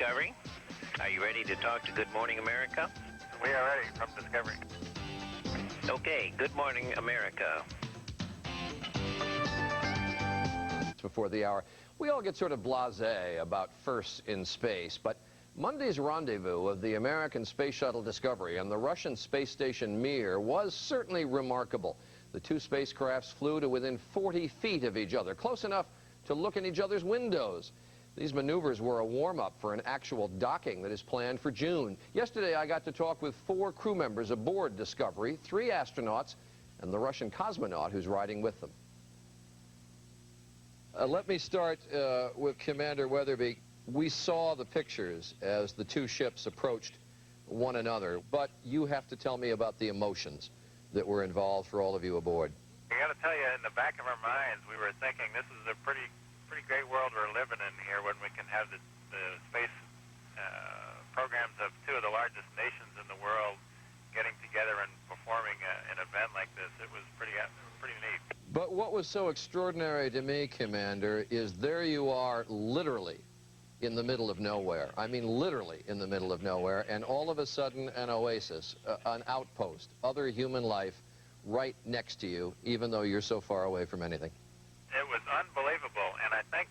Discovery. Are you ready to talk to Good Morning America? We are ready from Discovery. Okay, Good Morning America. Before the hour, we all get sort of blasé about firsts in space, but Monday's rendezvous of the American Space Shuttle Discovery and the Russian space station Mir was certainly remarkable. The two spacecrafts flew to within 40 feet of each other, close enough to look in each other's windows. These maneuvers were a warm-up for an actual docking that is planned for June. Yesterday, I got to talk with 4 crew members aboard Discovery, 3 astronauts, and the Russian cosmonaut who's riding with them. Let me start with Commander Wetherbee. We saw the pictures as the two ships approached one another, but you have to tell me about the emotions that were involved for all of you aboard. I got to tell you, in the back of our minds, we were thinking this is a pretty great world we're living in here when we can have the space programs of 2 of the largest nations in the world getting together and performing an event like this. It was pretty neat. But what was so extraordinary to me, Commander, is there you are literally in the middle of nowhere. I mean literally in the middle of nowhere, and all of a sudden an oasis, an outpost, other human life right next to you, even though you're so far away from anything. It was unbelievable, and I think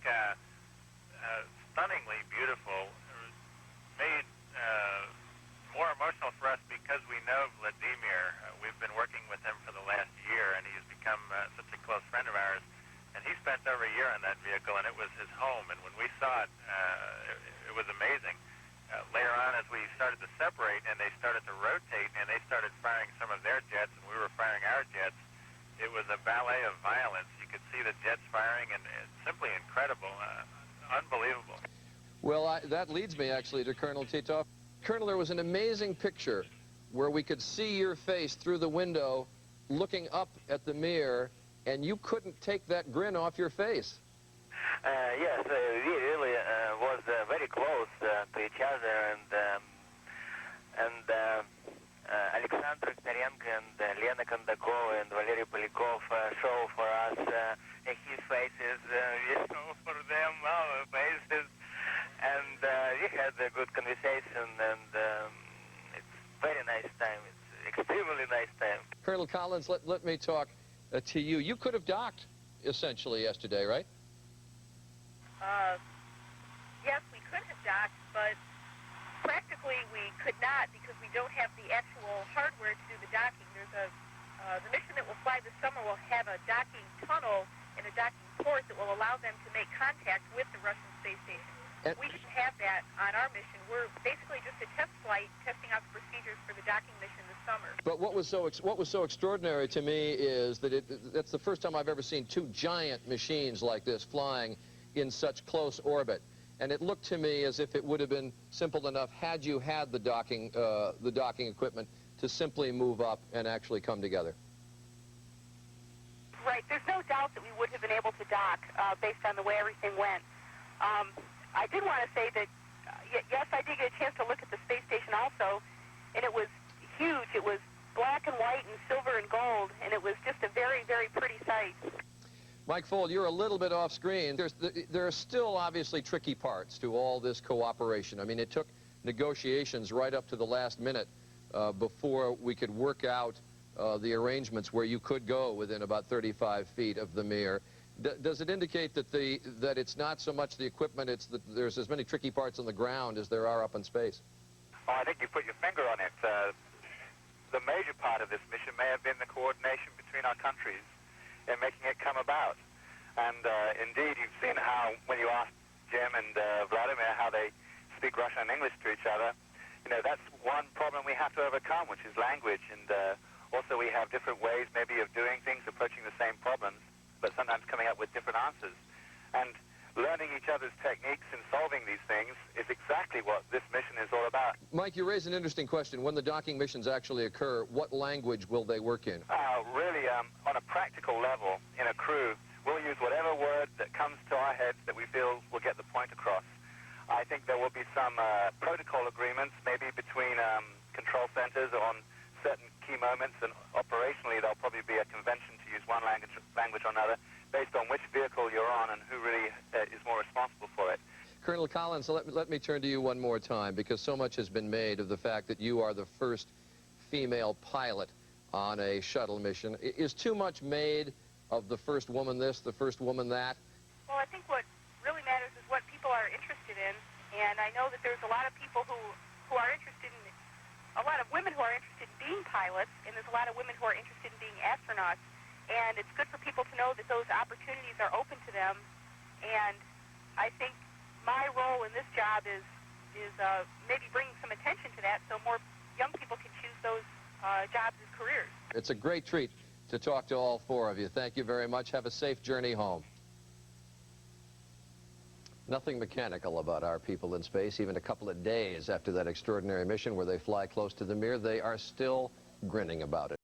stunningly beautiful. It was made more emotional for us because we know Vladimir. We've been working with him for the last year, and he's become such a close friend of ours. And he spent over a year in that vehicle, and it was his home. And when we saw it, it was amazing. Later on, as we started to separate and they started to rotate and they started firing some of their jets and we were firing our jets, it was a ballet of violence. You could see the jets firing, and it's simply incredible, unbelievable. Well, that leads me actually to Colonel Titov. Colonel, there was an amazing picture where we could see your face through the window looking up at the Mir, and you couldn't take that grin off your face. Yes, we really was very close to each other, and Alexander Viktorenko and Yelena Kondakova and Valery Polyakov show for us his faces, we show for them our faces, and we had a good conversation, and it's very nice time. It's extremely nice time. Colonel Collins, let me talk to you. You could have docked, essentially, yesterday, right? Yes, we could have docked, but practically we could not because we don't have the actual hardware to do the docking. There's the mission that will fly this summer will have a docking tunnel and a docking port that will allow them to make contact with the Russian space station. We didn't have that on our mission. We're basically just a test flight testing out the procedures for the docking mission this summer. But what was so extraordinary to me is that that's the first time I've ever seen 2 giant machines like this flying in such close orbit. And it looked to me as if it would have been simple enough had you had the docking equipment to simply move up and actually come together. Right. There's no doubt that we would have been able to dock based on the way everything went. I did want to say that, yes, I did get a chance to look at the space station also, and it was huge. It was black and white and silver and gold, and it was just a very, very pretty sight. Mike Fold, you're a little bit off screen. There are still obviously tricky parts to all this cooperation. I mean, it took negotiations right up to the last minute before we could work out the arrangements where you could go within about 35 feet of the Mir. Does it indicate that it's not so much the equipment, it's that there's as many tricky parts on the ground as there are up in space? Oh, I think you put your finger on it. The major part of this mission may have been the coordination between our countries in making it come about. And indeed, you've seen how, when you ask Jim and Vladimir how they speak Russian and English to each other, you know, that's one problem we have to overcome, which is language. And also we have different ways maybe of doing things, approaching the same problems, but sometimes coming up with different answers. And learning each other's techniques and solving these things is exactly what this mission is all about. Mike, you raise an interesting question. When the docking missions actually occur, what language will they work in? Really, on a practical level, in a crew, we'll use whatever word that comes to our heads that we feel will get the point across. I think there will be some protocol agreements, maybe between control centers on certain key moments, and operationally there'll probably be a convention to use one language or another based on which vehicle you're on and who really is more responsible for it. Colonel Collins, let me turn to you one more time, because so much has been made of the fact that you are the first female pilot on a shuttle mission. Is too much made of the first woman this, the first woman that? Well, I think what really matters is what people are interested in, and I know that there's a lot of people who are interested in, a lot of women who are interested in being pilots, and there's a lot of women who are interested in being astronauts, and it's good for people to know that those opportunities are open to them, and I think my role in this job is maybe bringing some attention to that so more young people can choose those jobs as careers. It's a great treat to talk to all four of you. Thank you very much. Have a safe journey home. Nothing mechanical about our people in space. Even a couple of days after that extraordinary mission where they fly close to the Mir, they are still grinning about it.